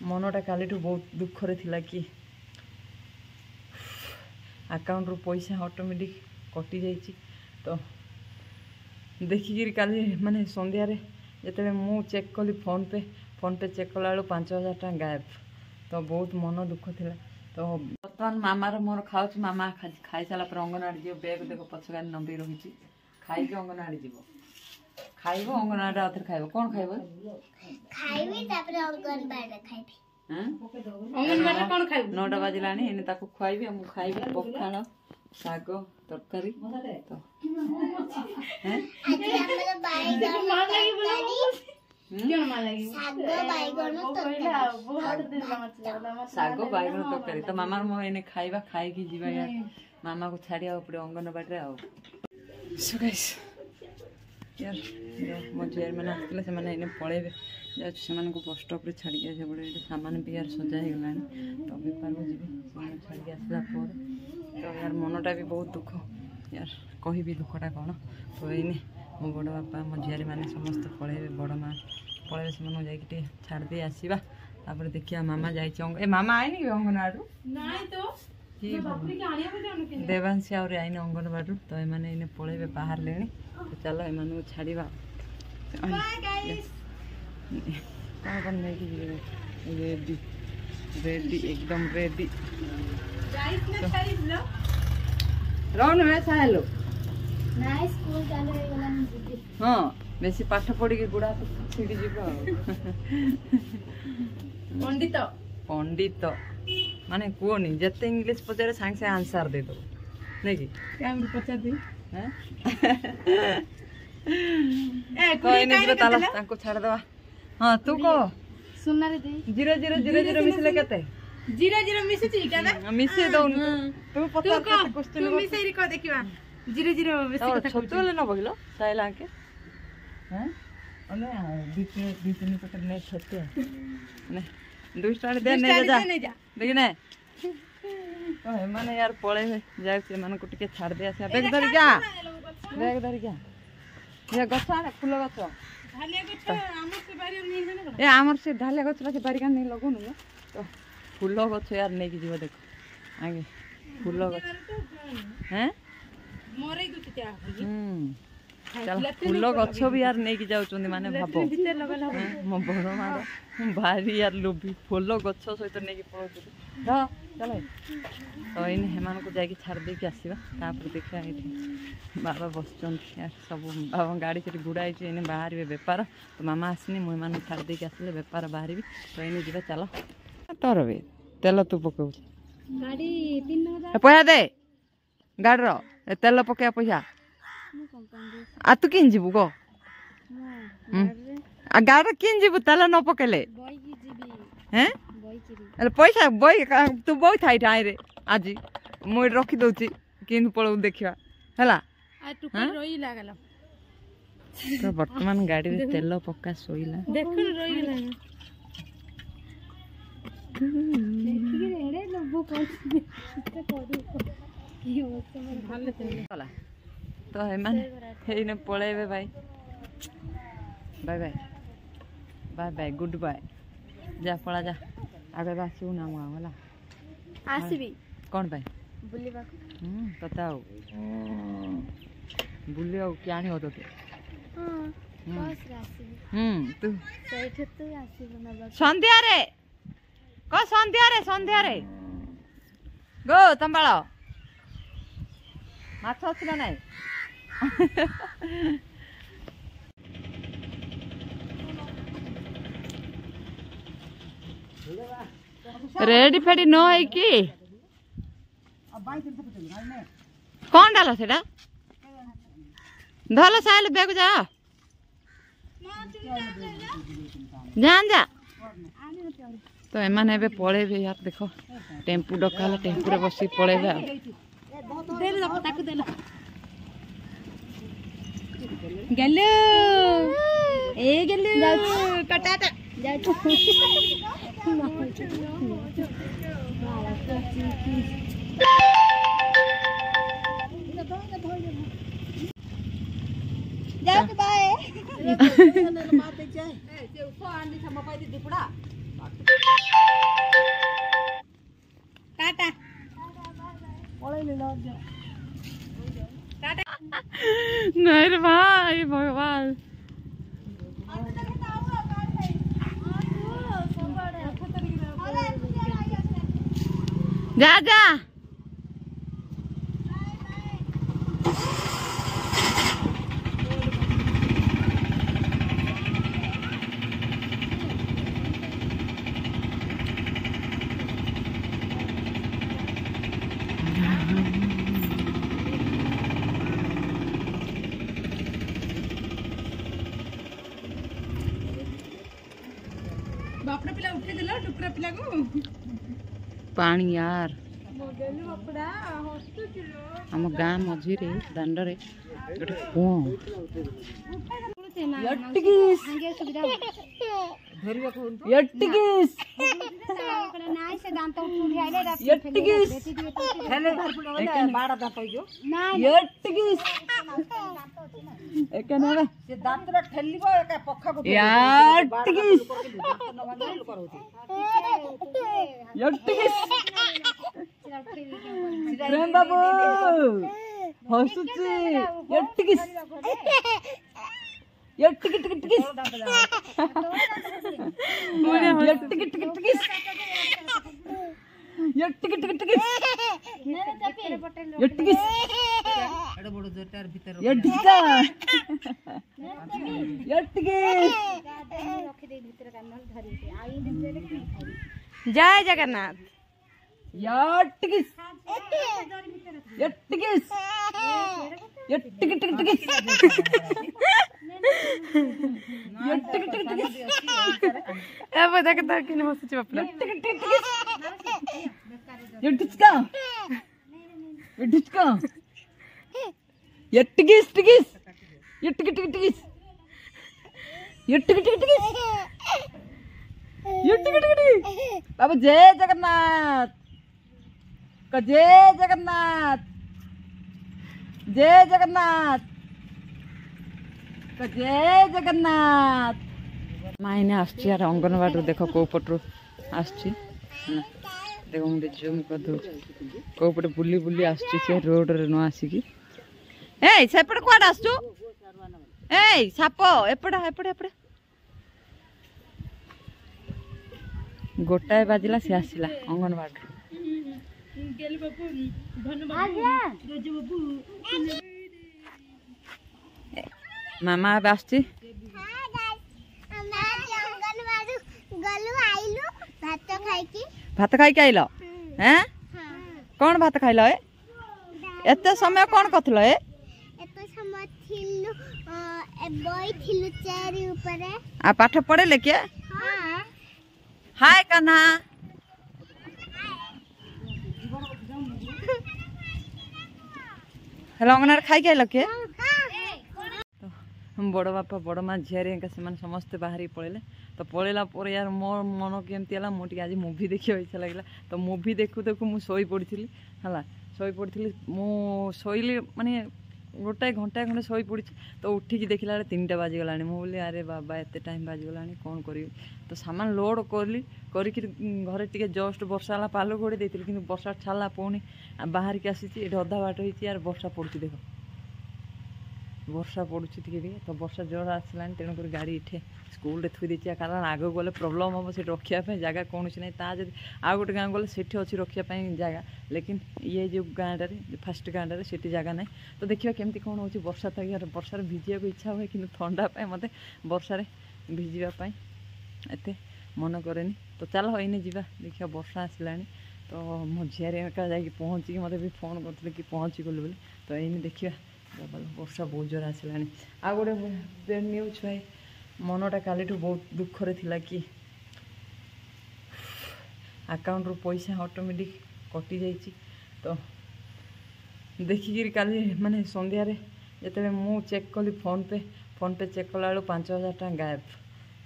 मनटा काली बहुत दुखरे थिला कि अकाउंट रू पैसा ऑटोमेटिक कटि जाइए। तो देखिकी काली माने संध्या जिते मु चेक कली फोन पे चेक कला 5,000 टका गायब। तो बहुत मन दुख थिला। तो बर्तमान मामार मोर खाऊ मामा खाई सारा पर अंगनवाड़ी जीव बैग देख पछगार नंबर रही खाई अंगनवाड़ी जीव खाइब अंगनवाड़ी आउथरे खाइब कौन खाइब खाइबी तापर अंगनवाड़ी खाइबी अंगनवाड़ी कौन खाइब 9टा बाजिलानी एने ताको खुआइबी मु खाइबी पखाल साग तरकारी। तो हैं आज हमर बाइगन साग बैगन तरकारी। तो मामार मो एने खाइबा खाइकी जीवा यार मामा को छाड़िया पड़े अंगनवाड़ी रे। आउ सो गाइस यार मो झील मैंने आसते से मैंने पलैबे जाने को बस स्टप छाड़ी सब सामान भी यार सजा हो गला। तो बेपार को जी छाड़ी आसला तो यार मनटा भी बहुत दुख यार कहि दुखटा कौन। तो ये मो बड़ बापा मो झील मैंने समस्त पलैबे बड़ माँ पलैबे से जाकि छाड़ दे आसवा। तापर देखिया मामा जाए मामा आईनी कि अंगनवाड़ी देवांशी आउरी आईनी अंगनवाड़ी। तो ये पलैबे बाहर ले। तो चलो एम छाड़ा कौन कौन नहीं रेडी रेडी एकदम रेडी रौन में हेलो हाँ बेसी पाठ पढ़ी गुड़ा छिड़ी जीव पंडित पंडित माने कहनी जिते इंग्लीश पचारे सांगे सांगे आंसर दे दो नहीं कि पचार दी छाड़ दवा। हाँ तू कह सुना रे 0 मिसले केते 0 मिसे क्या मिसे दउन तू पता क्वेश्चन तू मिसे री को देखिबा 0 मिसे कथा छोटो ले न बगिलो साइला के हैं अने 2-3 पैकेट ने छते ने 2 स्टार दे ने जा देख ने। तो माने यार पळे जाय से मन को टिके छाड़ दे आसे बैग धरि क्या ये गछा फूल गछ ढालिया गछ हमर से बारी नहीं है ना ए हमर से ढालिया गछ से बारी का नहीं लगोनु न। तो फूल गछ यार नहीं कि जीव देखो आगे फूल गछ हैं मोरे गुछ त्या चल फूल गछ भी यार नहीं कि जाउचंदी माने भाबो मो बड़ मार भारी यार लोभी फूल गछ सहित नहीं कि पळो चल। तो इन हेमान को जाकि छाड़ दे कि आसवा। तापर देखा ये बाबा बस यार सब बाबा गाड़ी से गुड़ाई इन बाहर बेपार। तो मामा आसनी मुझे छाड़ दे आसले बेपार बाहर। तो इन जी चल तोर भी तेल तू पकाऊ पैसा दे गाड़ी तेल पकड़ा पैसा आ तू किन जीवु गो गाड़ी किन जीवु तेल न पकेले हैं पैसा बई तू बई थाई ठाई रे आज मुझे रखी दौची कि पलू देखा है। तो बर्तमान गाड़ी में तेल पक्का शोला तो है पलैबे भाई bye bye bye bye goodbye जा पड़ा जा आगे आसू ना मुला आसबी कौन भाई बुलिबा पता हो बुलिया कि आनी हो तो तू संध्या रे गो तंबाଳ माछ अछि ना नहीं रेडी फेडी न है कि कौन डाल से धल साइल बेग जा जान जा। तो एमान एबे पळेबे यार देखो टेम्पू डकाला टेम्पू रे बसी पळेबे गेलो ए गेलो कटाटा जाओ बाय नहीं रे भाई भगवान जा जा बापड़ा पिला उठे देला टुकड़ा पिला को पानी यार मोगेलु बापड़ा हस्तु किलो आम गाँ मझीरे दांडरे गोटे कुओं यट्टिकिस आगे सुविधा यट्टिकिस नाइ से दांत उठी आइले यट्टिकिस हेले घर पुडा बाड़ा दांत होइयो यट्टिकिस एकने रे से दांत रे ठेलिबो एका पखा को यट्टिकिस दांत न बांधले लोक रहउती यट्टिकिस प्रेम बाबू हसुची यट्टिकिस यट्टिकिस टिकिस मुझे यट्टिकिस टिकिस यट्टिकिस टिकिस यट्टिकिस एडो बडो जोटार भीतर यट्टिका यट्टिकिस रखि दे भीतर कानल धरि के आई दे जय जगन्नाथ यट्टिकिस यट्टिकिस यट्टिकिस टिकिस यट्टिकिस टिकिस ए बता के ताकि न हसुच बापला यट्टिका यट्टिका यट्टिकिस टिकिस यट्टिकिस टिकिस यट्टिकिस टिकिस यट्टिकिस टिकिस बाबा जय जगन्नाथ का जय जगन्नाथ जय जगन्नाथ का जय जगन्नाथ माइने आसछि यार अंगनवाड़ी देख को पटरू आसछि देखो मुझे जूम कर दो को पटे बुली बुली आसछि से रोड रे न आसिकी ए सेपट कोड आसछु ए साप एपड़ा एपड़ा एपड़ा गोटाए बाजिला से आसिला अंगनवाड़ी गेल बाबू धन्यवाद रोज बाबू मामा अब आसछि हां गाइस हमरा अंगनवाड़ी गलु आइलु भात खाई के आइल हैं हां कौन भात खाइल ए एते समय कौन कथलो ए एतो समय थिलु बई थिलु चेरी ऊपर आ पाठ पढ़े ले के हां हाय कन्हा हेलो अंगनार खाई के आइल के हम बड़ बापा बड़ माँ झीआरी से समस्ते बाहरी पड़े तो पड़ेला पर यार मो मन केमती है मुझे आज मुवी देखा इच्छा लगे तो मुवी देखु देखु मुई पड़ी है शोई पड़ी शोली माने गोटाए घंटा खंडे शोई पड़ी तो उठिकी देखला 3टा बाजिगला बोली अरे बाबा एत टाइम बाजिगला कौन करी तो सामान लोड कली करी घरे टे जस्ट वर्षा पाल घोड़े देती कि वर्षा छाला पुणी बाहर की आसी अधा बाट हो यार वर्षा पड़ुची देख वर्षा पड़ुची टे तो वर्षा जोर आसला तेणुक गाड़ी इठे स्कूल थुई देती कारण आग गले प्रोब्लेम हम से रखापी जगह कौन ना ताकि आउ गोटे गाँव गले सेठी अच्छी रखापी जगह लेकिन ये जो गाँव फास्ट गाँव से जगह ना तो देखिए केमती कौन हो वर्षा था यार वर्षा भिजिया को इच्छा हुए कि ठंडा मत वर्षा भिजापी एत मन करे तो चल होने जा देखिए वर्षा आसला तो मो झीआरी जा पहुँचिकी मत भी फोन करते कि पहुँची गलु बोली तो ये देखिए वर्षा बहुत जोर आसला आ गोटे बेड न्यूज भाई मनटा काली बहुत दुखरे थिला कि अकाउंट रू पैसा ऑटोमेटिक कटि जाइए तो देखिकी काली माने संध्यारे जिते मु चेक कली फोन पे चेक कला 5,000 टका गायब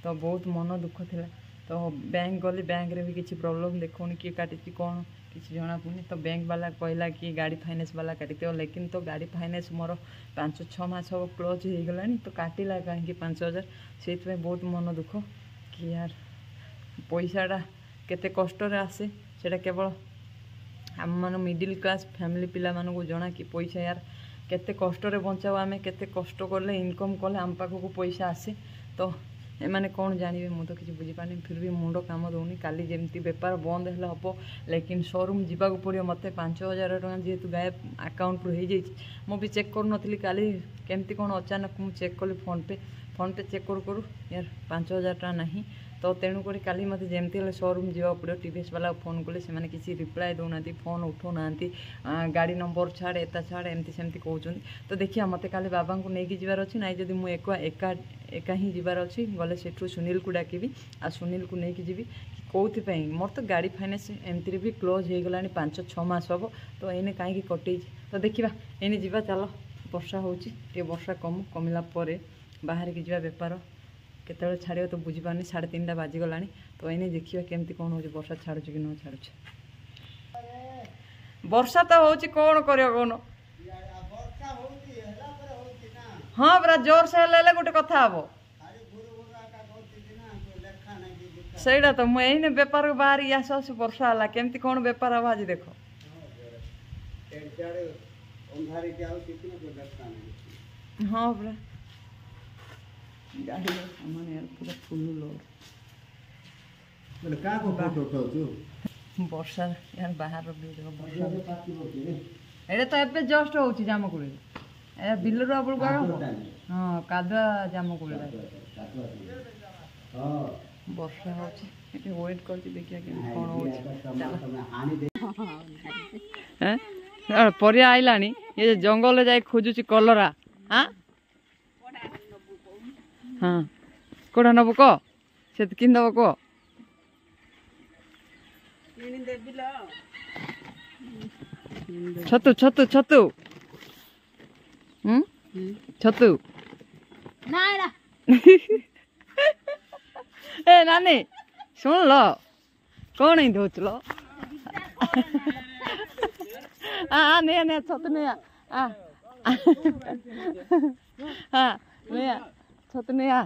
तो बहुत मन दुख थिला तो बैंक गली बैंक रे भी किसी प्रॉब्लम देखोनी कि काटी कौन किसी जना पड़नी तो बैंक वाला कहला कि गाड़ी फाइनेंस वाला काटी लेकिन तो गाड़ी फाइनेंस मोर 5-6 मास हम क्लोज हो गला तो काटिला कहीं 5,000 से बहुत मन दुख कि यार पैसाटा केते कष्ट आसे से केवल आम मान मिडिल क्लास फैमिली पिला मानू जना कि पैसा यार केते कष्ट रे बचाऊ आम केते कष्ट कले इनकम कले आम पाखक पैसा आसे तो एमाने कौन जानवे मुझे तो किसी बुझीपारे फिर भी मुंड कम दौनी काली जमी बेपार बंद है हम लेकिन शोरूम जावाक पड़ो मत 5,000 टका जेहेतु गायब आकाउंट रू हो जाइए चेक कर नी काली केमती कौन अचानक मुझे चेक कली फोन पे चेक करू यार 5,000 टका ना तो तेणुक काली मत जमती शोरूम जावाक पड़ो टीवीएस वाला फोन कले से किसी रिप्लाई दौना फोन उठौ ना गाड़ी नंबर छाड़ एता छाड़ एमती सेमती कहते तो देखिए मत काली बाबा को लेकिन जीवार अच्छी ना जब मुझे एका ही जीवार अच्छी गले से सुनील को डाकिबी आ सुनील को लेकिन जीवी कौन मोर तो गाड़ी फाइनेंस एमती भी क्लोज हो गला 5-6 मास हम तो एने कहीं कटे तो देखा एने जीवा चलो वर्षा होती वर्षा कमिला बाहर की जीवा बेपार केत छाड़ तो बुझीपारनी 3:30 बाजिगला तो एने देखिए केमती कौन हो वर्षा छाड़ू कि न छाड़ू वर्षा तो हूँ कौन कर कौन हाँ पूरा जोर से हेल्ले गोटे कथा हम सहीटा तो मुझे बेपार बाहर आस आस वर्षा है केमती कौन बेपार हम आज देख हाँ पूरा गाड़ी सामान यार पूरा फुल लोड वर्षा यार बाहर ये तो एबे जस्ट हो जामकुड़ी बिलर हाँ कादुआ जामकुड़ी वर्षा हो वेट कर देखिए कौन हो परिया आइला ये जंगल जाए खोजुची कलरा हाँ हाँ कौटा नब कह से किन दब कह छतु छतु छतु छतु ए नानी सुन लो कौन ही धोच लो नहीं नहीं छतु नहीं हाँ नहीं छतु नहीं आ